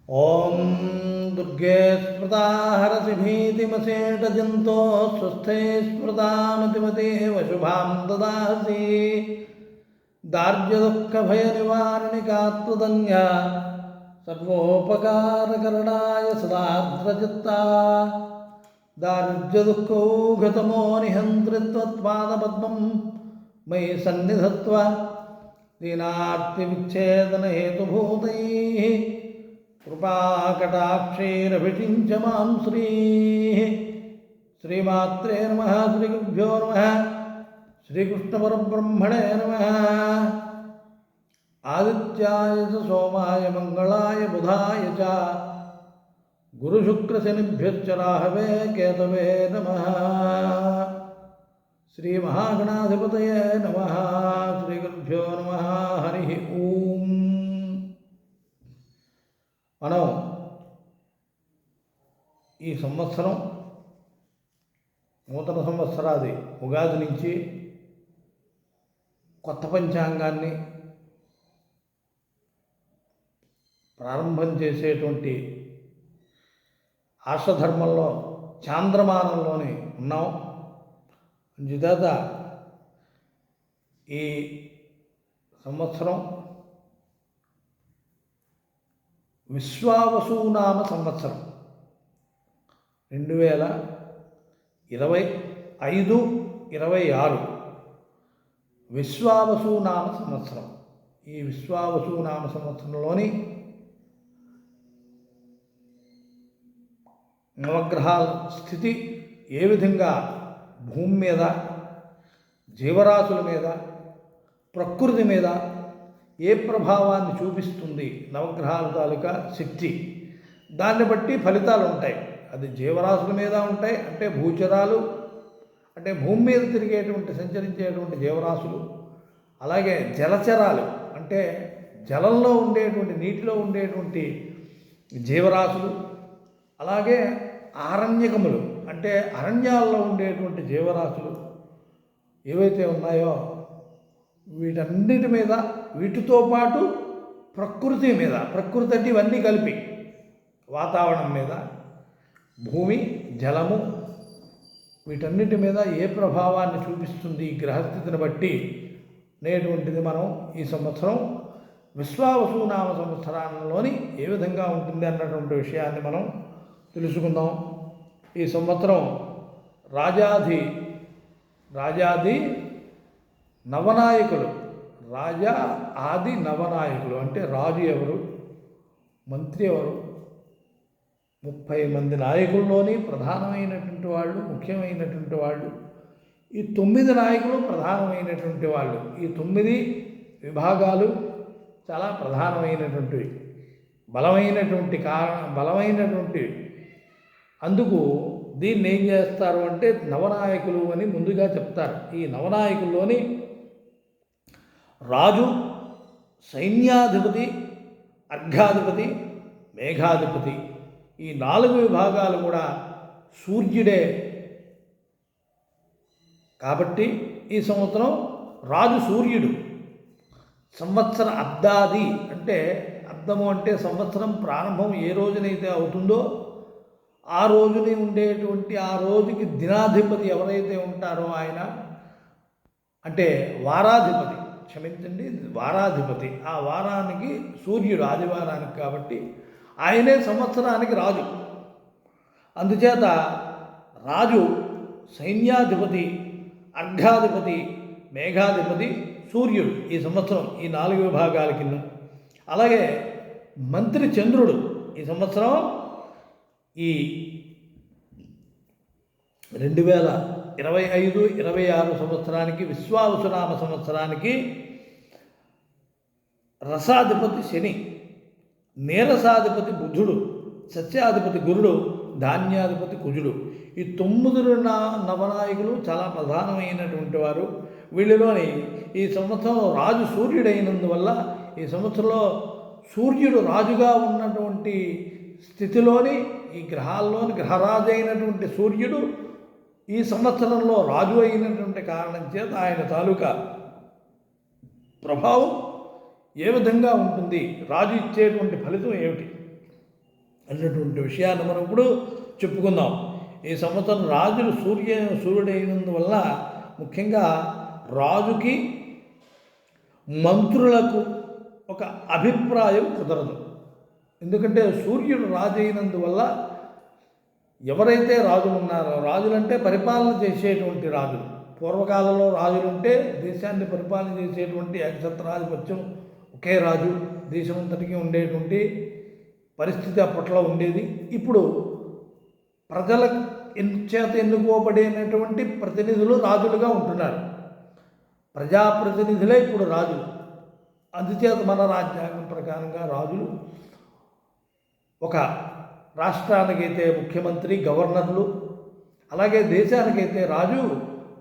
ఓం దుర్గే స్మృతా హరసి భీతిమశేషజంతో స్వస్థే స్మృతామతిమతేవ శుభాం దదాసి దార్ఢ్యదుఃఖభయనివారణికాత్మధన్య సర్వోపకారకరణాయ సదార్ద్రచిత్తా దారిద్ర్యదుఃఖౌఘతమో నిహంత్రిత్వత్పాదపద్మం మయి సన్నిధత్వ దీనార్తివిచ్ఛేదనహేతుభూతైః కృపాకటాక్షైరభిషించ మాం శ్రీమాత్రే నమః. శ్రీగురుభ్యో నమః. శ్రీకృష్ణపరబ్రహ్మణే నమః. ఆదిత్యాయ చ సోమాయ మంగళాయ బుధాయ చ గురుశుక్రశనిభ్యశ్చ రాహవే కేతవే నమః. శ్రీమహాగణాధిపతయే నమః. శ్రీగురుభ్యో నమః. హరి ఓం. మనం ఈ సంవత్సరం నూతన సంవత్సరాది ఉగాది నుంచి కొత్త పంచాంగాన్ని ప్రారంభం చేసేటువంటి ఆర్షధర్మంలో చాంద్రమానంలోని ఉన్నాం. అందుచేత ఈ సంవత్సరం విశ్వావసునామ సంవత్సరం 2025-26 విశ్వావసునామ సంవత్సరం. ఈ విశ్వావసునామ సంవత్సరంలోని నవగ్రహాల స్థితి ఏ విధంగా భూమి మీద, జీవరాశుల మీద, ప్రకృతి మీద ఏ ప్రభావాన్ని చూపిస్తుంది, నవగ్రహాల తాలూకా శక్తి, దాన్ని బట్టి ఫలితాలు ఉంటాయి. అది జీవరాశుల మీద ఉంటాయి, అంటే భూచరాలు, అంటే భూమి మీద తిరిగేటువంటి సంచరించేటువంటి జీవరాశులు, అలాగే జలచరాలు, అంటే జలంలో ఉండేటువంటి, నీటిలో ఉండేటువంటి జీవరాశులు, అలాగే ఆరణ్యకములు, అంటే అరణ్యాల్లో ఉండేటువంటి జీవరాశులు ఏవైతే ఉన్నాయో వీటన్నిటి మీద, వీటితో పాటు ప్రకృతి మీద, ప్రకృతి అంటే ఇవన్నీ కలిపి వాతావరణం మీద, భూమి, జలము, వీటన్నిటి మీద ఏ ప్రభావాన్ని చూపిస్తుంది ఈ గ్రహస్థితిని బట్టి అనేటువంటిది మనం ఈ సంవత్సరం విశ్వావసునామ సంవత్సరంలోని ఏ విధంగా ఉంటుంది అన్నటువంటి విషయాన్ని మనం తెలుసుకుందాం. ఈ సంవత్సరం రాజాది నవనాయకులు, రాజా ఆది నవనాయకులు అంటే రాజు ఎవరు, మంత్రి ఎవరు, 30 మంది నాయకుల్లోని ప్రధానమైనటువంటి వాళ్ళు, ముఖ్యమైనటువంటి వాళ్ళు, ఈ 9 నాయకులు ప్రధానమైనటువంటి వాళ్ళు. ఈ 9 విభాగాలు చాలా ప్రధానమైనటువంటివి, బలమైనటువంటి అందుకు దీన్ని ఏం చేస్తారు అంటే నవనాయకులు అని ముందుగా చెప్తారు. ఈ నవనాయకుల్లోని రాజు, సైన్యాధిపతి, అర్ఘాధిపతి, మేఘాధిపతి, ఈ 4 విభాగాలు కూడా సూర్యుడే. కాబట్టి ఈ సంవత్సరం రాజు సూర్యుడు. సంవత్సర అబ్దాది అంటే అబ్దము అంటే సంవత్సరం ప్రారంభం ఏ రోజునైతే అవుతుందో ఆ రోజుని ఉండేటువంటి, ఆ రోజుకి దినాధిపతి ఎవరైతే ఉంటారో ఆయన అంటే వారాధిపతి, క్షమించండి, వారాధిపతి. ఆ వారానికి సూర్యుడు, ఆదివారానికి, కాబట్టి ఆయనే సంవత్సరానికి రాజు. అందుచేత రాజు, సైన్యాధిపతి, అర్ఘాధిపతి, మేఘాధిపతి సూర్యుడు ఈ సంవత్సరం ఈ 4 విభాగాల కింద. అలాగే మంత్రి చంద్రుడు ఈ సంవత్సరం ఈ 2025-26 సంవత్సరానికి విశ్వావసునామ సంవత్సరానికి రసాధిపతి శని, నీరసాధిపతి బుధుడు, సస్యాధిపతి గురుడు, ధాన్యాధిపతి కుజుడు. ఈ 9 నవనాయకులు చాలా ప్రధానమైనటువంటి వారు. వీళ్ళలోని ఈ సంవత్సరం రాజు సూర్యుడైనందువల్ల ఈ సంవత్సరంలో సూర్యుడు రాజుగా ఉన్నటువంటి స్థితిలోని ఈ గ్రహాల్లోని గ్రహరాజు అయినటువంటి సూర్యుడు ఈ సంవత్సరంలో రాజు అయినటువంటి కారణం చేత ఆయన తాలూకా ప్రభావం ఏ విధంగా ఉంటుంది, రాజు ఇచ్చేటువంటి ఫలితం ఏమిటి అన్నటువంటి విషయాన్ని మనం ఇప్పుడు చెప్పుకుందాం. ఈ సంవత్సరం రాజులు సూర్యుడైనందువల్ల ముఖ్యంగా రాజుకి మంత్రులకు ఒక అభిప్రాయం కుదరదు. ఎందుకంటే సూర్యుడు రాజు అయినందువల్ల ఎవరైతే రాజులు ఉన్నారో, రాజులంటే పరిపాలన చేసేటువంటి రాజులు, పూర్వకాలంలో రాజులుంటే దేశాన్ని పరిపాలన చేసేటువంటి ఏకఛత్రాధిపత్యం, ఒకే రాజు దేశమంతటికి ఉండేటువంటి పరిస్థితి అప్పట్లో ఉండేది. ఇప్పుడు ప్రజల చేత ఎన్నుకోబడినటువంటి ప్రతినిధులు రాజులుగా ఉంటున్నారు. ప్రజాప్రతినిధులే ఇప్పుడు రాజులు. అందుచేత మన రాజ్యాంగం ప్రకారంగా రాజులు ఒక రాష్ట్రానికైతే ముఖ్యమంత్రి, గవర్నర్లు, అలాగే దేశానికైతే రాజు,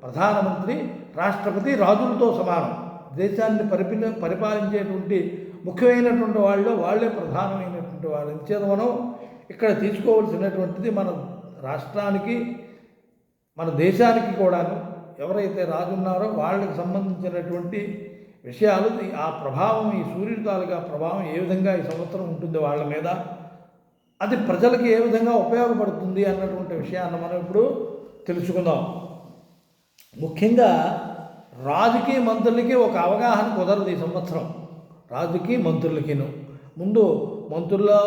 ప్రధానమంత్రి, రాష్ట్రపతి రాజులతో సమానం. దేశాన్ని పరిపాలించేటువంటి ముఖ్యమైనటువంటి వాళ్ళే ప్రధానమైనటువంటి వాళ్ళు. అంచేత మనం ఇక్కడ తీసుకోవాల్సినటువంటిది మన రాష్ట్రానికి, మన దేశానికి కూడాను ఎవరైతే రాజు ఉన్నారో వాళ్ళకి సంబంధించినటువంటి విషయాలు, ఆ ప్రభావం, ఈ సూర్యుడి తాలూకా ప్రభావం ఏ విధంగా ఈ సంవత్సరం ఉంటుంది వాళ్ళ మీద, అది ప్రజలకి ఏ విధంగా ఉపయోగపడుతుంది అన్నటువంటి విషయాన్ని మనం ఇప్పుడు తెలుసుకుందాం. ముఖ్యంగా రాజుకి మంత్రులకి ఒక అవగాహన కుదరదు ఈ సంవత్సరం. రాజుకి మంత్రులకిను ముందు మంత్రుల్లో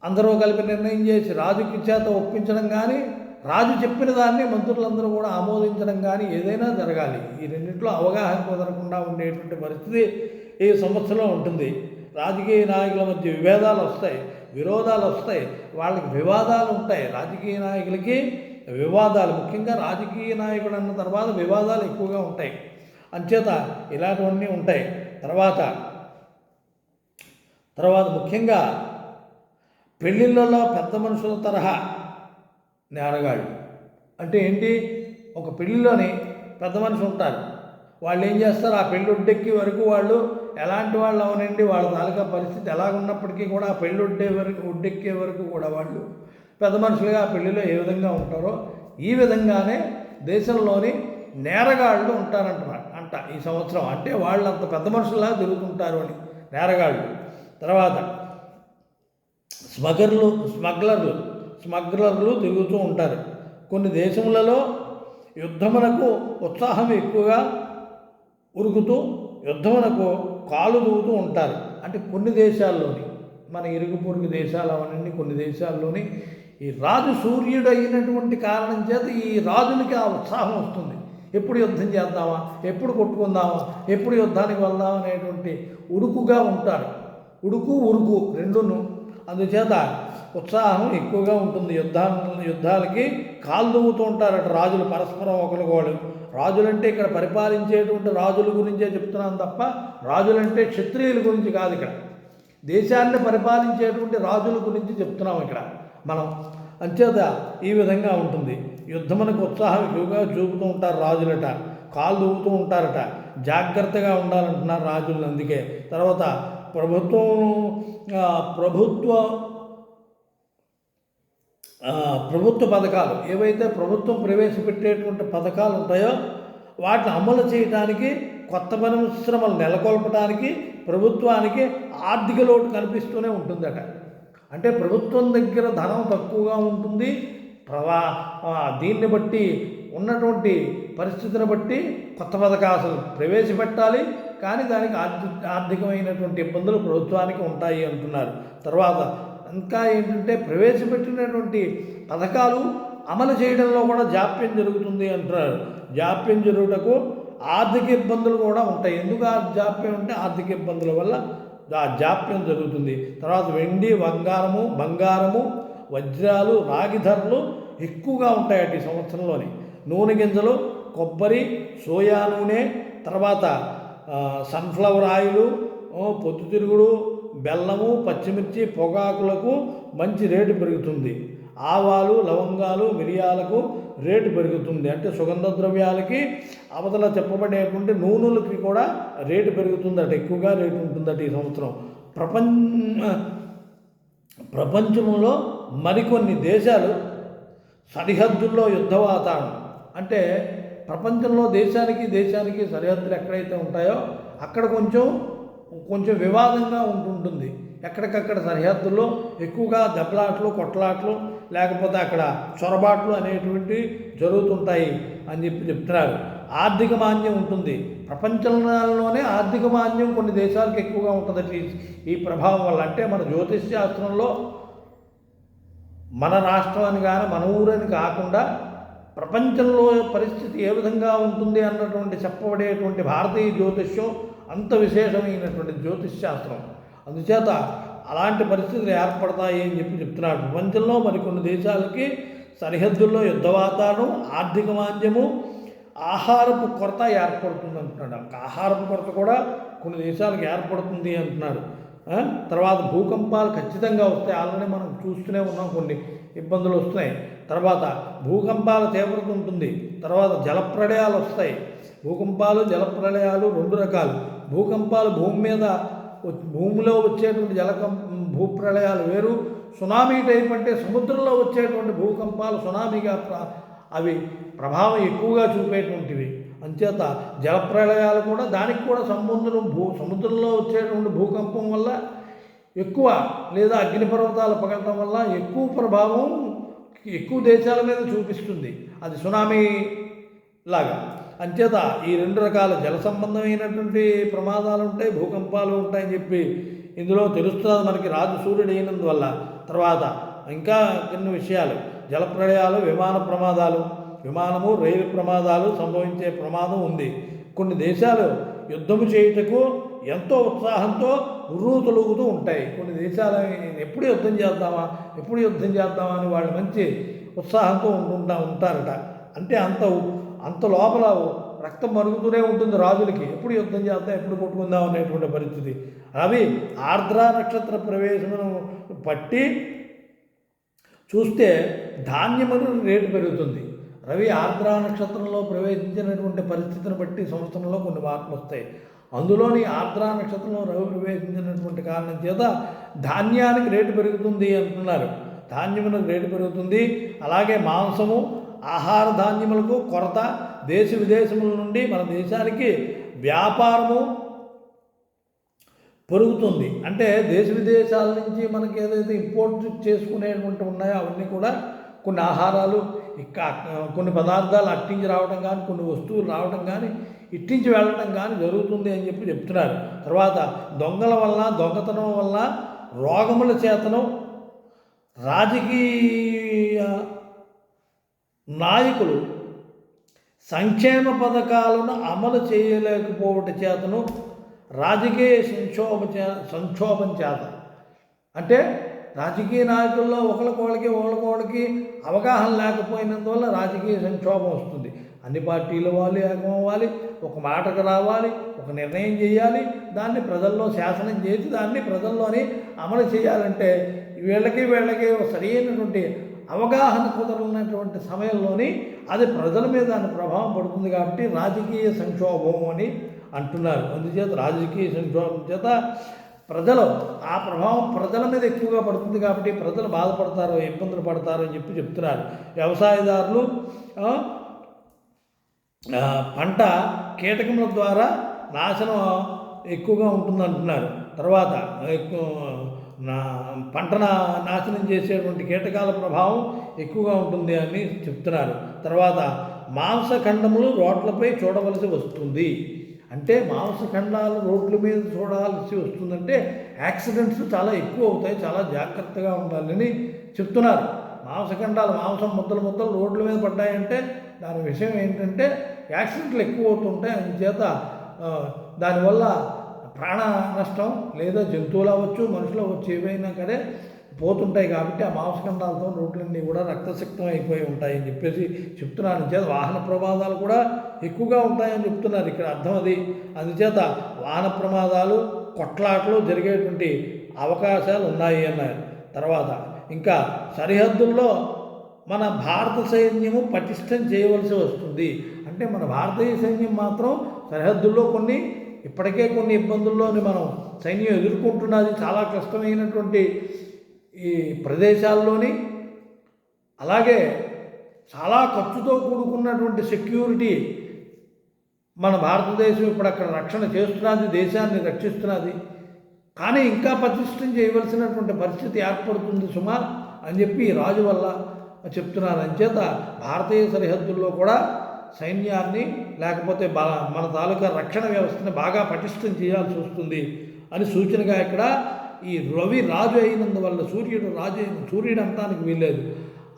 అందరూ కలిపి నిర్ణయం చేసి రాజుకి చేత ఒప్పించడం కానీ, రాజు చెప్పిన దాన్ని మంత్రులందరూ కూడా ఆమోదించడం కానీ ఏదైనా జరగాలి. ఈ రెండింటిలో అవగాహన కుదరకుండా ఉండేటువంటి పరిస్థితి ఈ సంవత్సరంలో ఉంటుంది. రాజకీయ నాయకుల మధ్య విభేదాలు వస్తాయి, విరోధాలు వస్తాయి, వాళ్ళకి వివాదాలు ఉంటాయి. రాజకీయ నాయకులకి వివాదాలు, ముఖ్యంగా రాజకీయ నాయకుడు అన్న తర్వాత వివాదాలు ఎక్కువగా ఉంటాయి. అంచేత ఇలాంటివన్నీ ఉంటాయి. తర్వాత ముఖ్యంగా పెళ్ళిళ్ళలో పెద్ద మనుషుల తరహా నేరగాళ్ళు అంటే ఏంటి? ఒక పెళ్ళిలోని పెద్ద మనుషులు ఉంటారు. వాళ్ళు ఏం చేస్తారు? ఆ పెళ్ళి ఒడ్డెక్కి వరకు వాళ్ళు ఎలాంటి వాళ్ళు అవనండి, వాళ్ళ తాలూకా పరిస్థితి ఎలాగున్నప్పటికీ కూడా ఆ పెళ్ళి ఒడ్డెక్కే వరకు కూడా వాళ్ళు పెద్ద మనుషులుగా ఆ పెళ్ళిలో ఏ విధంగా ఉంటారో ఈ విధంగానే దేశంలోని నేరగాళ్ళు ఉంటారంట ఈ సంవత్సరం. అంటే వాళ్ళు అంత పెద్ద మనుషుల్లా తిరుగుతుంటారు అని నేరగాళ్ళు. తర్వాత స్మగ్లర్లు తిరుగుతూ ఉంటారు. కొన్ని దేశములలో యుద్ధమునకు ఉత్సాహం ఎక్కువగా ఉరుకుతూ యుద్ధమునకు కాలు దూవుతూ ఉంటారు. అంటే కొన్ని దేశాల్లోని, మన ఇరుగు పొరుగు దేశాలు అవన్నీ కొన్ని దేశాల్లోని ఈ రాజు సూర్యుడు అయినటువంటి కారణం చేత ఈ రాజులకి ఆ ఉత్సాహం వస్తుంది. ఎప్పుడు యుద్ధం చేద్దామా, ఎప్పుడు కొట్టుకుందామా, ఎప్పుడు యుద్ధానికి వెళ్దాం అనేటువంటి ఉరుకుగా ఉంటారు. ఉరుకు రెండును. అందుచేత ఉత్సాహం ఎక్కువగా ఉంటుంది. యుద్ధాలకి కాలు దువ్వుతూ ఉంటారట రాజులు పరస్పరం ఒకరికొకరు. రాజులంటే ఇక్కడ పరిపాలించేటువంటి రాజుల గురించే చెప్తున్నాను తప్ప రాజులంటే క్షత్రియుల గురించి కాదు. ఇక్కడ దేశాన్ని పరిపాలించేటువంటి రాజుల గురించి చెప్తున్నాం ఇక్కడ మనం. అంచేత ఈ విధంగా ఉంటుంది. యుద్ధమునకు ఉత్సాహం ఎక్కువగా చూపుతూ ఉంటారు రాజులట, కాలు దువ్వుతూ ఉంటారట. జాగ్రత్తగా ఉండాలంటున్నారు రాజులు. అందుకే తర్వాత ప్రభుత్వ పథకాలు ఏవైతే ప్రభుత్వం ప్రవేశపెట్టేటువంటి పథకాలు ఉంటాయో వాటిని అమలు చేయడానికి, కొత్త పరిశ్రమలు నెలకొల్పడానికి ప్రభుత్వానికి ఆర్థిక లోటు కనిపిస్తూనే ఉంటుందట. అంటే ప్రభుత్వం దగ్గర ధనం తక్కువగా ఉంటుంది. దీన్ని బట్టి ఉన్నటువంటి పరిస్థితిని బట్టి కొత్త పథకాలు ప్రవేశపెట్టాలి, కానీ దానికి ఆర్థికమైనటువంటి ఇబ్బందులు ప్రభుత్వానికి ఉంటాయి అంటున్నారు. తర్వాత ఇంకా ఏంటంటే ప్రవేశపెట్టినటువంటి పథకాలు అమలు చేయడంలో కూడా జాప్యం జరుగుతుంది అంటున్నారు. జాప్యం జరుగుటకు ఆర్థిక ఇబ్బందులు కూడా ఉంటాయి. ఎందుకు ఆ జాప్యం అంటే ఆర్థిక ఇబ్బందుల వల్ల ఆ జాప్యం జరుగుతుంది. తర్వాత వెండి, బంగారము, వజ్రాలు, రాగి ధరలు ఎక్కువగా ఉంటాయట ఈ సంవత్సరంలోని. నూనె గింజలు, కొబ్బరి, సోయా నూనె, తర్వాత సన్ఫ్లవర్ ఆయిలు, పొద్దుతిరుగుడు, బెల్లము, పచ్చిమిర్చి, పొగాకులకు మంచి రేటు పెరుగుతుంది. ఆవాలు, లవంగాలు, మిరియాలకు రేటు పెరుగుతుంది. అంటే సుగంధ ద్రవ్యాలకి అవతల చెప్పబడేటువంటి నూనెలకి కూడా రేటు పెరుగుతుందట, ఎక్కువగా రేటు ఉంటుందట ఈ సంవత్సరం. ప్రపంచంలో మరికొన్ని దేశాలు సరిహద్దుల్లో యుద్ధ వాతావరణం. అంటే ప్రపంచంలో దేశానికి సరిహద్దులు ఎక్కడైతే ఉంటాయో అక్కడ కొంచెం కొంచెం వివాదంగా ఉంటుంటుంది. ఎక్కడికక్కడ సరిహద్దుల్లో ఎక్కువగా దెబ్బలాట్లు, కొట్లాట్లు, లేకపోతే అక్కడ చొరబాట్లు అనేటువంటివి జరుగుతుంటాయి అని చెప్తున్నారు. ఆర్థిక మాంద్యం ఉంటుంది. ప్రపంచంలోనే ఆర్థిక మాంద్యం కొన్ని దేశాలకు ఎక్కువగా ఉంటుంది ఈ ప్రభావం వల్ల. అంటే మన జ్యోతిష్ శాస్త్రంలో మన రాష్ట్రాన్ని కానీ మన ఊరని కాకుండా ప్రపంచంలో పరిస్థితి ఏ విధంగా ఉంటుంది అన్నటువంటి చెప్పబడేటువంటి భారతీయ జ్యోతిష్యం అంత విశేషమైనటువంటి జ్యోతిష్ శాస్త్రం. అందుచేత అలాంటి పరిస్థితులు ఏర్పడతాయి అని చెప్తున్నాడు. ప్రపంచంలో మరికొన్ని దేశాలకి సరిహద్దుల్లో యుద్ధ వాతావరణం, ఆర్థిక మాంద్యము, ఆహారపు కొరత ఏర్పడుతుంది అంటున్నాడు. ఆహారపు కొరత కూడా కొన్ని దేశాలకు ఏర్పడుతుంది అంటున్నాడు. తర్వాత భూకంపాలు ఖచ్చితంగా వస్తాయి. ఆల్రెడీ మనం చూస్తూనే ఉన్నాం, కొన్ని ఇబ్బందులు వస్తున్నాయి. తర్వాత భూకంపాల తీవ్రత ఉంటుంది. తర్వాత జలప్రళయాలు వస్తాయి. భూకంపాలు, జలప్రళయాలు రెండు రకాలు. భూకంపాలు భూమిలో వచ్చేటువంటి భూప్రళయాలు వేరు. సునామీ టైప్ అంటే సముద్రంలో వచ్చేటువంటి భూకంపాలు సునామీగా అవి ప్రభావం ఎక్కువగా చూపేటువంటివి. అంచేత జలప్రళయాలు కూడా దానికి కూడా సంబంధం సముద్రంలో వచ్చేటువంటి భూకంపం వల్ల ఎక్కువ, లేదా అగ్నిపర్వతాలు పగలటం వల్ల ఎక్కువ ప్రభావం ఎక్కువ దేశాల మీద చూపిస్తుంది. అది సునామీ లాగా. అంచేత ఈ రెండు రకాల జల సంబంధమైనటువంటి ప్రమాదాలు ఉంటాయి, భూకంపాలు ఉంటాయని చెప్పి ఇందులో తెలుస్తున్నది మనకి రాజు సూర్యుడు అయినందువల్ల. తర్వాత ఇంకా కొన్ని విషయాలు, జలప్రళయాలు, విమాన ప్రమాదాలు, విమానము రైలు ప్రమాదాలు సంభవించే ప్రమాదం ఉంది. కొన్ని దేశాలు యుద్ధము చేయుటకు ఎంతో ఉత్సాహంతో తొలుగుతూ ఉంటాయి. కొన్ని దేశాలు ఎప్పుడు యుద్ధం చేద్దామా అని వాళ్ళు మంచి ఉత్సాహంతో ఉంటారట. అంటే అంత లోపల రక్తం మరుగుతూనే ఉంటుంది రాజులకి. ఎప్పుడు యుద్ధం చేద్దాం, ఎప్పుడు కొట్టుకుందాం అనేటువంటి పరిస్థితి. అవి ఆర్ద్ర నక్షత్ర ప్రవేశమును బట్టి చూస్తే ధాన్యమును రేటు పెరుగుతుంది. రవి ఆర్ద్ర నక్షత్రంలో ప్రవేశించినటువంటి పరిస్థితిని బట్టి సంవత్సరంలో కొన్ని మార్పులు వస్తాయి. అందులోని ఆర్ద్ర నక్షత్రంలో రవి ప్రవేశించినటువంటి కారణం చేత ధాన్యానికి రేటు పెరుగుతుంది అంటున్నారు. ధాన్యములకు రేటు పెరుగుతుంది. అలాగే మాంసము, ఆహార ధాన్యములకు కొరత, దేశ విదేశముల నుండి మన దేశానికి వ్యాపారము పెరుగుతుంది. అంటే దేశ విదేశాల నుంచి మనకి ఏదైతే ఇంపోర్ట్ చేసుకునేటువంటి ఉన్నాయో అవన్నీ కూడా కొన్ని ఆహారాలు, కొన్ని పదార్థాలు అట్టించి రావడం కానీ, కొన్ని వస్తువులు రావడం కానీ, ఇట్టించి వెళ్ళడం కానీ జరుగుతుంది అని చెప్తున్నారు. తర్వాత దొంగల వల్ల, దొంగతనం వల్ల, రోగముల చేతను, రాజకీయ నాయకులు సంక్షేమ పథకాలను అమలు చేయలేకపోవటం చేతను, రాజకీయ సంక్షోభం చేత, అంటే రాజకీయ నాయకుల్లో ఒకళ్ళకి అవగాహన లేకపోయినందువల్ల రాజకీయ సంక్షోభం వస్తుంది. అన్ని పార్టీల వాళ్ళు ఏకమవ్వాలి, ఒక మాటకు రావాలి, ఒక నిర్ణయం చేయాలి, దాన్ని ప్రజల్లో శాసనం చేసి దాన్ని ప్రజల్లోని అమలు చేయాలంటే వీళ్ళకి సరైనటువంటి అవగాహన కుదరనటువంటి సమయంలోని అది ప్రజల మీద దాని ప్రభావం పడుతుంది. కాబట్టి రాజకీయ సంక్షోభం అని అంటున్నారు. అందుచేత రాజకీయ సంక్షోభం చేత ప్రజలు ఆ ప్రభావం ప్రజల మీద ఎక్కువగా పడుతుంది. కాబట్టి ప్రజలు బాధపడతారు, ఇబ్బందులు పడతారు అని చెప్తున్నారు. వ్యవసాయదారులు పంట కీటకముల ద్వారా నాశనం ఎక్కువగా ఉంటుందంటున్నారు. తర్వాత పంటను నాశనం చేసేటువంటి కీటకాల ప్రభావం ఎక్కువగా ఉంటుంది అని చెప్తున్నారు. తర్వాత మాంసఖండములు రోడ్లపై చూడవలసి వస్తుంది. అంటే మాంసఖండాలు రోడ్ల మీద చూడాల్సి వస్తుందంటే యాక్సిడెంట్స్ చాలా ఎక్కువ అవుతాయి, చాలా జాగ్రత్తగా ఉండాలని చెప్తున్నారు. మాంసఖండాలు, మాంసం ముద్దలు రోడ్ల మీద పడ్డాయంటే దాని విషయం ఏంటంటే యాక్సిడెంట్లు ఎక్కువ అవుతుంటాయి. అందుచేత దానివల్ల ప్రాణ నష్టం, లేదా జంతువులు అవ్వచ్చు, మనుషులు అవ్వచ్చు, ఏవైనా సరే పోతుంటాయి. కాబట్టి ఆ మాంసఖండాలతో రోడ్లన్నీ కూడా రక్తసిక్తం అయిపోయి ఉంటాయని చెప్తున్నారు. అందుచేత వాహన ప్రమాదాలు కూడా ఎక్కువగా ఉంటాయని చెప్తున్నారు. ఇక్కడ అర్థం అది. అందుచేత వాహన ప్రమాదాలు, కొట్లాట్లు జరిగేటువంటి అవకాశాలు ఉన్నాయి అన్నారు. తర్వాత ఇంకా సరిహద్దుల్లో మన భారత సైన్యము పటిష్టం చేయవలసి వస్తుంది. అంటే మన భారతీయ సైన్యం మాత్రం సరిహద్దుల్లో ఇప్పటికే కొన్ని ఇబ్బందుల్లోని మనం సైన్యం ఎదుర్కొంటున్నది. చాలా కష్టమైనటువంటి ఈ ప్రదేశాల్లోని, అలాగే చాలా ఖర్చుతో కూడుకున్నటువంటి సెక్యూరిటీ మన భారతదేశం ఇప్పుడు అక్కడ రక్షణ చేస్తున్నది, దేశాన్ని రక్షిస్తున్నది. కానీ ఇంకా పటిష్టం చేయవలసినటువంటి పరిస్థితి ఏర్పడుతుంది సుమా అని చెప్పి రాజు వల్ల చెప్తున్నారు. అంచేత భారతీయ సరిహద్దుల్లో కూడా సైన్యాన్ని లేకపోతే మన తాలూకా రక్షణ వ్యవస్థని బాగా పటిష్టం చేయాల్సి వస్తుంది అని సూచనగా ఇక్కడ ఈ రవి రాజు అయినందువల్ల సూర్యుడు అంటానికి వీల్లేదు.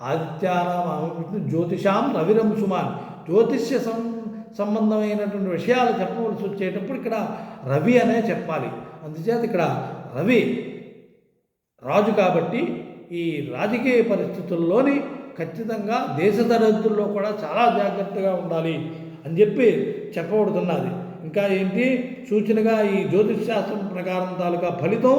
ఆదిత్యానాం జ్యోతిషాం రవిరం సుమాన్, జ్యోతిష్య సంబంధమైనటువంటి విషయాలు చెప్పవలసి వచ్చేటప్పుడు ఇక్కడ రవి అనే చెప్పాలి. అందుచేత ఇక్కడ రవి రాజు కాబట్టి ఈ రాజకీయ పరిస్థితుల్లోని ఖచ్చితంగా దేశ సరిహద్దుల్లో కూడా చాలా జాగ్రత్తగా ఉండాలి అని చెప్పి చెప్పబడుతున్నది. ఇంకా ఏంటి సూచనగా ఈ జ్యోతిష్ శాస్త్రం ప్రకారం తాలూకా ఫలితం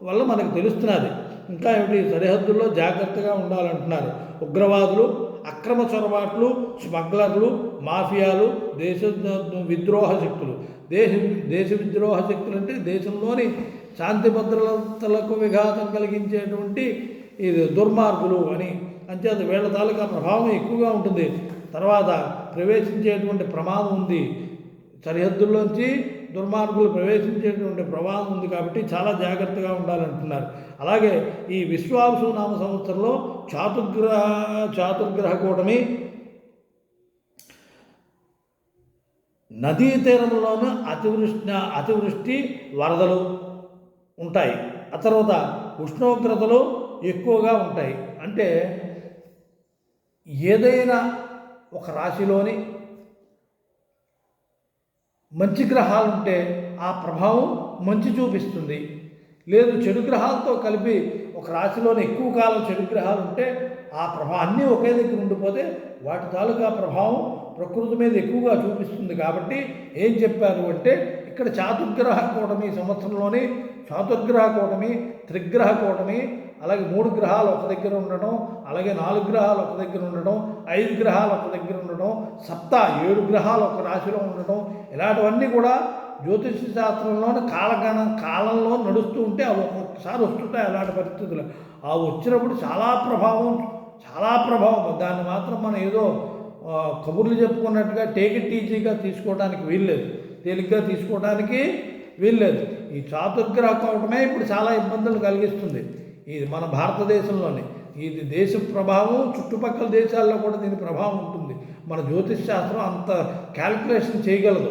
వల్ల మనకు తెలుస్తున్నది. ఇంకా ఏమిటి సరిహద్దుల్లో జాగ్రత్తగా ఉండాలంటున్నారు. ఉగ్రవాదులు, అక్రమ చొరబాట్లు, స్మగ్లర్లు, మాఫియాలు, విద్రోహ శక్తులు. దేశ విద్రోహ శక్తులు అంటే దేశంలోని శాంతి భద్రతలకు విఘాతం కలిగించేటువంటి ఇది దుర్మార్గులు అని. అంచేత వీళ్ళ తాలూకా ప్రభావం ఎక్కువగా ఉంటుంది. తర్వాత ప్రవేశించేటువంటి ప్రమాదం ఉంది, సరిహద్దుల్లోంచి దుర్మార్గులు ప్రవేశించేటువంటి ప్రమాదం ఉంది కాబట్టి చాలా జాగ్రత్తగా ఉండాలంటున్నారు. అలాగే ఈ విశ్వావసు నామ సంవత్సరంలో చాతుర్గ్రహ కూటమి నదీ తీరంలోనూ అతివృష్టి వరదలు ఉంటాయి. ఆ తర్వాత ఉష్ణోగ్రతలు ఎక్కువగా ఉంటాయి. అంటే ఏదైనా ఒక రాశిలోని మంచి గ్రహాలు ఉంటే ఆ ప్రభావం మంచి చూపిస్తుంది. లేదు చెడు గ్రహాలతో కలిపి ఒక రాశిలోని ఎక్కువ కాలం చెడు గ్రహాలు ఉంటే ఆ ప్రభావం అన్నీ ఒకే దగ్గర ఉండిపోతే వాటి తాలూకా ప్రభావం ప్రకృతి మీద ఎక్కువగా చూపిస్తుంది. కాబట్టి ఏం చెప్పారు అంటే ఇక్కడ చాతుర్గ్రహ కూటమి సంవత్సరంలోని చాతుర్గ్రహ కూటమి, త్రిగ్రహ కూటమి, అలాగే 3 గ్రహాలు ఒక దగ్గర ఉండడం, అలాగే 4 గ్రహాలు ఒక దగ్గర ఉండడం, 5 గ్రహాలు ఒక దగ్గర ఉండడం, 7 గ్రహాలు ఒక రాశిలో ఉండడం, ఇలాంటివన్నీ కూడా జ్యోతిష శాస్త్రంలోని కాలంలో నడుస్తూ ఉంటే అవి ఒక్కొక్కసారి వస్తుంటాయి. అలాంటి పరిస్థితులు ఆ వచ్చినప్పుడు చాలా ప్రభావం. దాన్ని మాత్రం మనం ఏదో కబుర్లు చెప్పుకున్నట్టుగా టేక్ ఇట్ ఈజీగా తీసుకోవడానికి వీల్లేదు, తేలిగ్గా తీసుకోవడానికి వీల్లేదు. ఈ చాతుర్గ్రహ కూటమే ఇప్పుడు చాలా ఇబ్బందులు కలిగిస్తుంది. ఇది మన భారతదేశంలోనే ఇది దేశ ప్రభావం, చుట్టుపక్కల దేశాల్లో కూడా దీని ప్రభావం ఉంటుంది. మన జ్యోతిష్ శాస్త్రం అంత క్యాలిక్యులేషన్ చేయగలదు,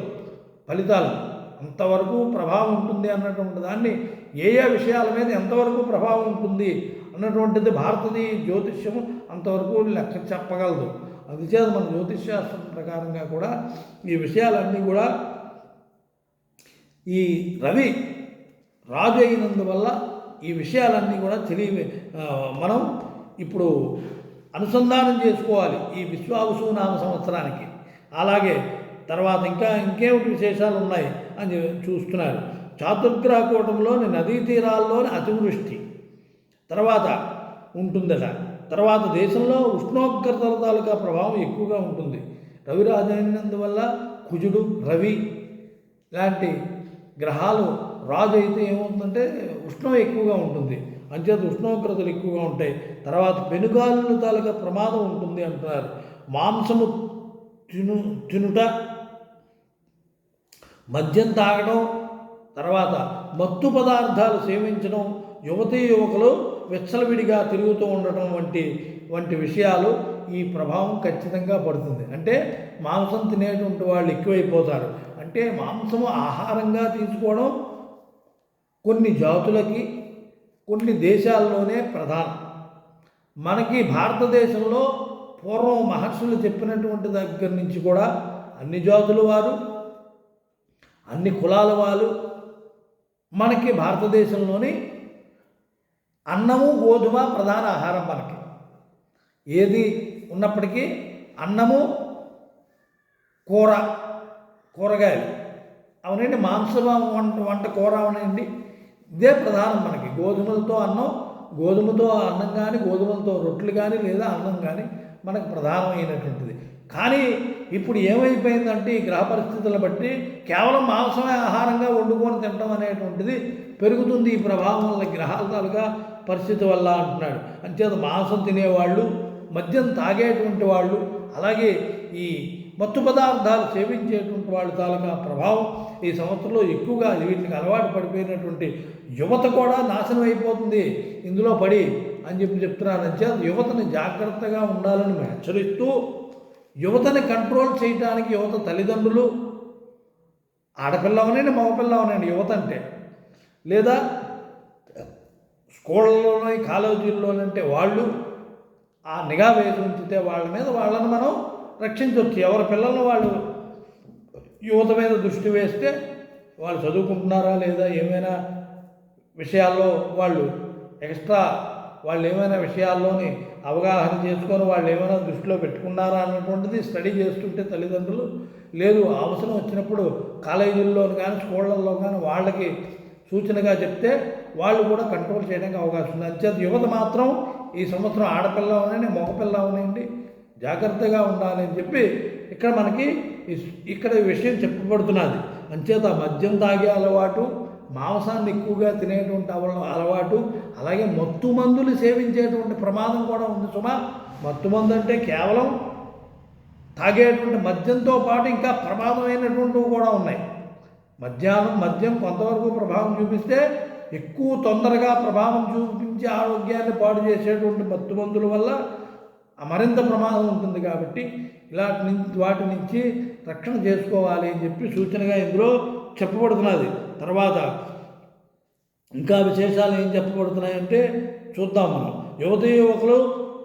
ఫలితాలు అంతవరకు ప్రభావం ఉంటుంది అన్నటువంటి దాన్ని ఏ విషయాల మీద ఎంతవరకు ప్రభావం ఉంటుంది అన్నటువంటిది భారతీయ జ్యోతిష్యం అంతవరకు లెక్క చెప్పగలదు. అందుచేత మన జ్యోతిష్ శాస్త్రం ప్రకారంగా కూడా ఈ విషయాలన్నీ కూడా ఈ రవి రాజు అయినందువల్ల ఈ విషయాలన్నీ కూడా మనం ఇప్పుడు అనుసంధానం చేసుకోవాలి ఈ విశ్వావసు నామ సంవత్సరానికి. అలాగే తర్వాత ఇంకేమిటి విశేషాలు ఉన్నాయి అని చూస్తున్నారు. చాతుర్గ్రహ కూటంలోని నదీ తీరాల్లోని అతివృష్టి తర్వాత ఉంటుందట. తర్వాత దేశంలో ఉష్ణోగ్రతల తాలూకా ప్రభావం ఎక్కువగా ఉంటుంది. రవి రాజు అయినందువల్ల కుజుడు, రవి లాంటి గ్రహాలు రాజు అయితే ఏమవుతుందంటే ఉష్ణం ఎక్కువగా ఉంటుంది. అంచేత ఉష్ణోగ్రతలు ఎక్కువగా ఉంటాయి. తర్వాత పెనుగాలుల తాలూకా ప్రమాదం ఉంటుంది అంటున్నారు. మాంసము తినుట, మద్యం తాగడం, తర్వాత మత్తు పదార్థాలు సేవించడం, యువకులు విచ్చలవిడిగా తిరుగుతూ ఉండటం వంటి విషయాలు ఈ ప్రభావం ఖచ్చితంగా పడుతుంది. అంటే మాంసం తినేటువంటి వాళ్ళు ఎక్కువైపోతారు. అంటే మాంసము ఆహారంగా తీసుకోవడం కొన్ని జాతులకి, కొన్ని దేశాల్లోనే ప్రధానం. మనకి భారతదేశంలో పూర్వం మహర్షులు చెప్పినటువంటి దగ్గర నుంచి కూడా అన్ని జాతుల వారు, అన్ని కులాల వాళ్ళు మనకి భారతదేశంలోని అన్నము, గోధుమ ప్రధాన ఆహారం. మనకి ఏది ఉన్నప్పటికీ అన్నము, కూరగాయలు అవనండి, మాంసం వంట కూర అవనండి, ఇదే ప్రధానం మనకి. గోధుమలతో అన్నం కానీ, గోధుమలతో రొట్టెలు కానీ, లేదా అన్నం కానీ మనకు ప్రధానమైనటువంటిది. కానీ ఇప్పుడు ఏమైపోయిందంటే ఈ గ్రహ పరిస్థితులను బట్టి కేవలం మాంసమే ఆహారంగా వండుకొని తినడం అనేటువంటిది పెరుగుతుంది ఈ ప్రభావం వల్ల, గ్రహాల తాలూకా పరిస్థితి వల్ల అంటున్నాడు. అంచేత మాంసం తినేవాళ్ళు, మద్యం తాగేటువంటి వాళ్ళు, అలాగే ఈ మత్తు పదార్థాలు సేవించేటువంటి వాళ్ళ తాలూకా ప్రభావం ఈ సంవత్సరంలో ఎక్కువగా వీటికి అలవాటు పడిపోయినటువంటి యువత కూడా నాశనం అయిపోతుంది ఇందులో పడి అని చెప్తున్నారంటే యువతని జాగ్రత్తగా ఉండాలని హెచ్చరిస్తూ యువతని కంట్రోల్ చేయడానికి యువత తల్లిదండ్రులు ఆడపిల్ల అవనండి మగపిల్ల అవనండి యువత అంటే లేదా స్కూళ్ళలోని కాలేజీల్లోనంటే వాళ్ళు ఆ నిఘా వేసి ఉంచితే వాళ్ళ మీద వాళ్ళని మనం రక్షించవచ్చు. ఎవరి పిల్లలను వాళ్ళు యువత మీద దృష్టి వేస్తే వాళ్ళు చదువుకుంటున్నారా లేదా ఏమైనా విషయాల్లో వాళ్ళు ఎక్స్ట్రా వాళ్ళు ఏమైనా విషయాల్లోని అవగాహన చేసుకొని వాళ్ళు ఏమైనా దృష్టిలో పెట్టుకున్నారా అన్నటువంటిది స్టడీ చేస్తుంటే తల్లిదండ్రులు లేదు అవసరం వచ్చినప్పుడు కాలేజీల్లో కానీ స్కూళ్ళల్లో కానీ వాళ్ళకి సూచనగా చెప్తే వాళ్ళు కూడా కంట్రోల్ చేయడానికి అవకాశం ఉంది. అంచేత యువత మాత్రం ఈ సంవత్సరం ఆడపిల్ల అవనండి మగపిల్ల అవనండి జాగ్రత్తగా ఉండాలి అని చెప్పి ఇక్కడ మనకి ఇక్కడ విషయం చెప్పబడుతున్నది. అంచేత మద్యం తాగే అలవాటు, మాంసాన్ని ఎక్కువగా తినేటువంటి అలవాటు, అలాగే మత్తు మందులు సేవించేటువంటి ప్రమాదం కూడా ఉంది సుమా. మత్తు మందు అంటే కేవలం తాగేటువంటి మద్యంతో పాటు ఇంకా ప్రమాదమైనటువంటివి కూడా ఉన్నాయి. మద్యం కొంతవరకు ప్రభావం చూపిస్తే ఎక్కువ తొందరగా ప్రభావం చూపించి ఆరోగ్యాన్ని పాడు చేసేటువంటి మత్తు మందుల వల్ల మరింత ప్రమాదం ఉంటుంది. కాబట్టి వాటి నుంచి రక్షణ చేసుకోవాలి అని చెప్పి సూచనగా ఇందులో చెప్పబడుతున్నది. తర్వాత ఇంకా విశేషాలు ఏం చెప్పబడుతున్నాయంటే చూద్దాం మనం. యువకులు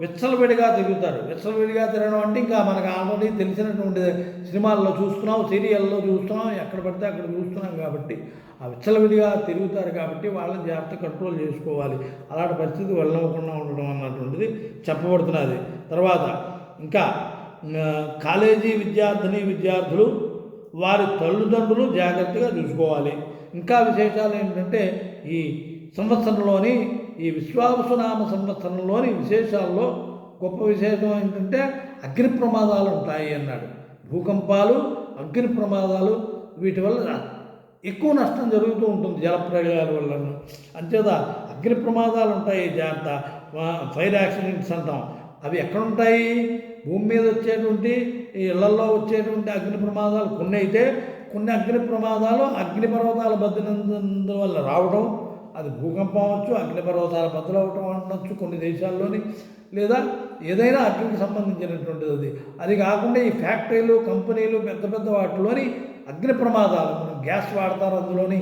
విచ్చలవిడిగా తిరుగుతారు. విచ్చలవిడిగా తిరగడం అంటే ఇంకా మనకు ఆల్రెడీ తెలిసినటువంటి సినిమాల్లో చూస్తున్నాం, సీరియల్లో చూస్తున్నాం, ఎక్కడ పడితే అక్కడ చూస్తున్నాం. కాబట్టి ఆ విచ్చలవిడిగా తిరుగుతారు కాబట్టి వాళ్ళని జాగ్రత్త కంట్రోల్ చేసుకోవాలి. అలాంటి పరిస్థితి వెళ్ళకుండా ఉండడం అన్నటువంటిది చెప్పబడుతున్నది. తర్వాత ఇంకా కాలేజీ విద్యార్థులు వారి తల్లిదండ్రులు జాగ్రత్తగా చూసుకోవాలి. ఇంకా విశేషాలు ఏంటంటే ఈ సంవత్సరంలోని ఈ విశ్వావసునామ సంవత్సరంలోని విశేషాల్లో గొప్ప విశేషం ఏంటంటే అగ్ని ప్రమాదాలు ఉంటాయి అన్నాడు. భూకంపాలు, అగ్ని ప్రమాదాలు వీటి వల్ల ఎక్కువ నష్టం జరుగుతూ ఉంటుంది జలప్రళయాల వల్ల. అంతేదా అగ్ని ప్రమాదాలు ఉంటాయి జాగ్రత్త. ఫైర్ యాక్సిడెంట్స్ అంటాం. అవి ఎక్కడ ఉంటాయి? భూమి మీద వచ్చేటువంటి ఇళ్లలో వచ్చేటువంటి అగ్ని ప్రమాదాలు కొన్ని అయితే, కొన్ని అగ్ని ప్రమాదాలు అగ్నిపర్వతాల బద్దలందు వల్ల రావడం, అది భూకంపం అవ్వచ్చు, అగ్నిపర్వతాల బద్దలవటం అనవచ్చు కొన్ని దేశాల్లోని, లేదా ఏదైనా అగ్నికి సంబంధించినటువంటిది అది కాకుండా ఈ ఫ్యాక్టరీలు, కంపెనీలు, పెద్ద పెద్ద వాటిలోని అగ్ని ప్రమాదాలు. మనం గ్యాస్ వాడతారు, అందులోని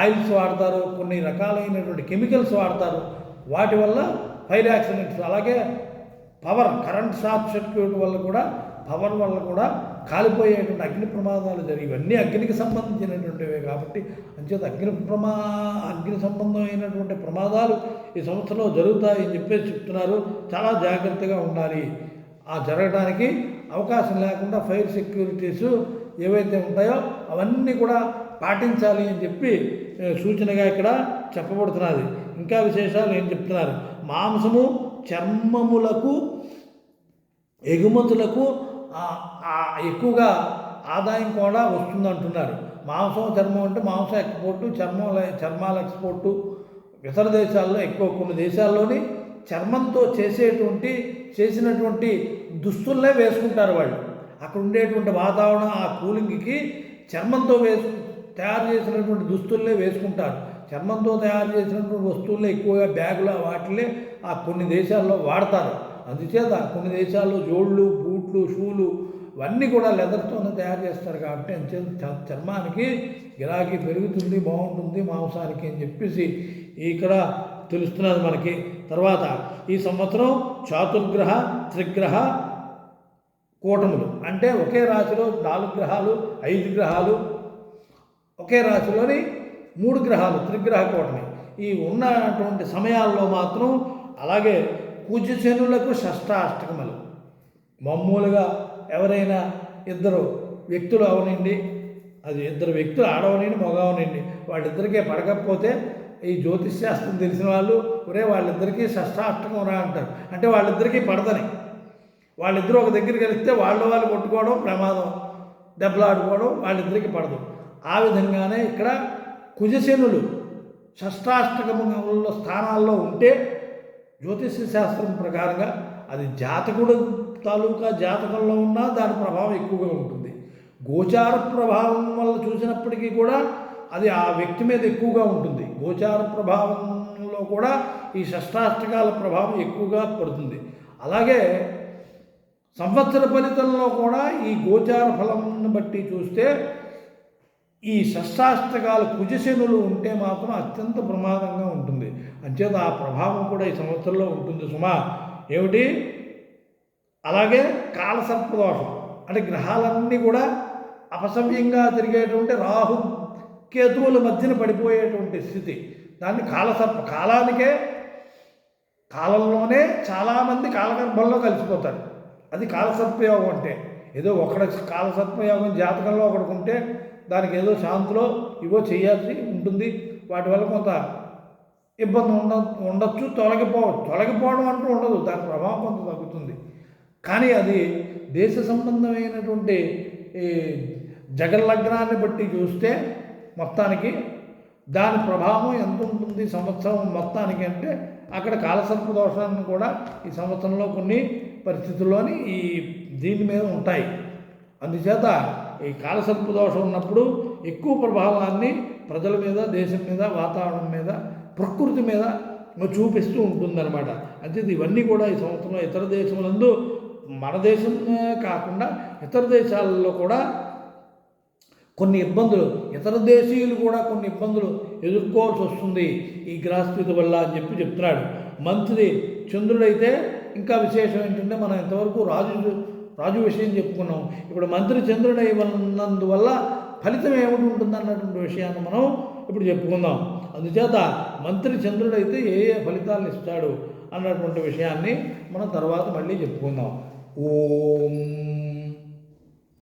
ఆయిల్స్ వాడతారు, కొన్ని రకాలైనటువంటి కెమికల్స్ వాడతారు. వాటి వల్ల ఫైర్ యాక్సిడెంట్స్, అలాగే కరెంట్ షార్ట్ సర్క్యూట్ వల్ల కూడా, పవర్ వల్ల కూడా కాలిపోయేటువంటి అగ్ని ప్రమాదాలు జరిగి ఇవన్నీ అగ్నికి సంబంధించినటువంటివే. కాబట్టి అంచేత అగ్ని సంబంధమైనటువంటి ప్రమాదాలు ఈ సంవత్సరంలో జరుగుతాయని చెప్పేసి చెప్తున్నారు. చాలా జాగ్రత్తగా ఉండాలి. ఆ జరగడానికి అవకాశం లేకుండా ఫైర్ సెక్యూరిటీస్ ఏవైతే ఉంటాయో అవన్నీ కూడా పాటించాలి అని చెప్పి సూచనగా ఇక్కడ చెప్పబడుతున్నది. ఇంకా విశేషాలు ఏం చెప్తున్నారు? మాంసము, చర్మములకు, ఎగుమతులకు ఎక్కువగా ఆదాయం కూడా వస్తుందంటున్నారు. మాంసం, చర్మం అంటే మాంసం ఎక్స్పోర్టు, చర్మాల ఎక్స్పోర్టు ఇతర దేశాల్లో ఎక్కువ. కొన్ని దేశాల్లోని చర్మంతో చేసినటువంటి దుస్తులనే వేసుకుంటారు వాళ్ళు. అక్కడ ఉండేటువంటి వాతావరణం, ఆ కూలింగ్కి చర్మంతో తయారు చేసినటువంటి దుస్తులనే వేసుకుంటారు. చర్మంతో తయారు చేసినటువంటి వస్తువులనే ఎక్కువగా బ్యాగులు వాటిలే ఆ కొన్ని దేశాల్లో వాడతారు. అందుచేత కొన్ని దేశాల్లో జోళ్ళు, బూట్లు, షూలు ఇవన్నీ కూడా లెదర్తోనే తయారు చేస్తారు. కాబట్టి అంచేత చర్మానికి గిరాకీ పెరుగుతుంది, బాగుంటుంది మాంసానికి అని చెప్పేసి ఇక్కడ తెలుస్తున్నది మనకి. తర్వాత ఈ సంవత్సరం చాతుర్గ్రహ, త్రిగ్రహ కూటములు అంటే ఒకే రాశిలో 4 గ్రహాలు, 5 గ్రహాలు, ఒకే రాశిలోని 3 గ్రహాలు, త్రిగ్రహ కూటమి ఈ ఉన్నటువంటి సమయాల్లో మాత్రం, అలాగే కుజశనులకు షష్టాష్టకములు. మామూలుగా ఎవరైనా ఇద్దరు వ్యక్తులు అవనండి, అది ఇద్దరు వ్యక్తులు ఆడవనండి మగవనండి, వాళ్ళిద్దరికీ పడకపోతే ఈ జ్యోతిష్ శాస్త్రం తెలిసిన వాళ్ళు వాళ్ళిద్దరికీ షష్టాష్టకం రా అంటారు. అంటే వాళ్ళిద్దరికీ పడదని, వాళ్ళిద్దరూ ఒక దగ్గర కలిస్తే వాళ్ళు కొట్టుకోవడం ప్రమాదం, దెబ్బలాడుకోవడం, వాళ్ళిద్దరికీ పడదు. ఆ విధంగానే ఇక్కడ కుజశనులు షష్టాష్టకముల స్థానాల్లో ఉంటే జ్యోతిష శాస్త్రం ప్రకారంగా అది జాతకుడు తాలూకా జాతకంలో ఉన్నా దాని ప్రభావం ఎక్కువగా ఉంటుంది. గోచార ప్రభావం వల్ల చూసినప్పటికీ కూడా అది ఆ వ్యక్తి మీద ఎక్కువగా ఉంటుంది. గోచార ప్రభావంలో కూడా ఈ షష్టాష్టకాల ప్రభావం ఎక్కువగా పడుతుంది. అలాగే సంవత్సర ఫలితంలో కూడా ఈ గోచార ఫలంను బట్టి చూస్తే ఈ షష్టాష్టకాల కుజశనులు ఉంటే మాత్రం అత్యంత ప్రమాదంగా ఉంటుంది. అంచేత ఆ ప్రభావం కూడా ఈ సంవత్సరంలో ఉంటుంది సుమా. ఏమిటి? అలాగే కాలసర్పదోషం అంటే గ్రహాలన్నీ కూడా అపసవ్యంగా తిరిగేటువంటి రాహు కేతువుల మధ్యన పడిపోయేటువంటి స్థితి, దాన్ని కాలసర్ప. కాలంలోనే చాలామంది కాలగర్భంలో కలిసిపోతారు. అది కాలసర్పయోగం అంటే. ఏదో ఒకటి కాలసర్పయోగం జాతకంలో ఒకటికి ఉంటే దానికి ఏదో శాంతిలో ఇవో చేయాల్సి ఉంటుంది. వాటి వల్ల కొంత ఇబ్బంది ఉండొచ్చు, తొలగిపోవడం అంటూ ఉండదు, దాని ప్రభావం కొంత తగ్గుతుంది. కానీ అది దేశ సంబంధమైనటువంటి ఈ జగల్లగ్నాన్ని బట్టి చూస్తే మొత్తానికి దాని ప్రభావం ఎంత ఉంటుంది సంవత్సరం మొత్తానికి అంటే అక్కడ కాలసర్ప దోషాన్ని కూడా ఈ సంవత్సరంలో కొన్ని పరిస్థితుల్లోని ఈ దీని మీద ఉంటాయి. అందుచేత ఈ కాలసర్ప దోషం ఉన్నప్పుడు ఎక్కువ ప్రభావాన్ని ప్రజల మీద, దేశం మీద, వాతావరణం మీద, ప్రకృతి మీద చూపిస్తూ ఉంటుందన్నమాట. అంటే ఇవన్నీ కూడా ఈ సంవత్సరంలో ఇతర దేశములందు, మన దేశమే కాకుండా ఇతర దేశాలలో కూడా కొన్ని ఇబ్బందులు, ఇతర దేశీయులు కూడా కొన్ని ఇబ్బందులు ఎదుర్కోవాల్సి వస్తుంది ఈ గ్రహస్థితి వల్ల అని చెప్తున్నాడు. మంత్రి చంద్రుడైతే ఇంకా విశేషం ఏంటంటే, మనం ఇంతవరకు రాజు విషయం చెప్పుకున్నాం. ఇప్పుడు మంత్రి చంద్రుడై ఉన్నందువల్ల ఫలితం ఏమిటి ఉంటుంది అన్నటువంటి విషయాన్ని మనం ఇప్పుడు చెప్పుకుందాం. అందుచేత మంత్రి చంద్రుడైతే ఏ ఏ ఫలితాలను ఇస్తాడు అన్నటువంటి విషయాన్ని మనం తర్వాత మళ్ళీ చెప్పుకుందాం. ఓం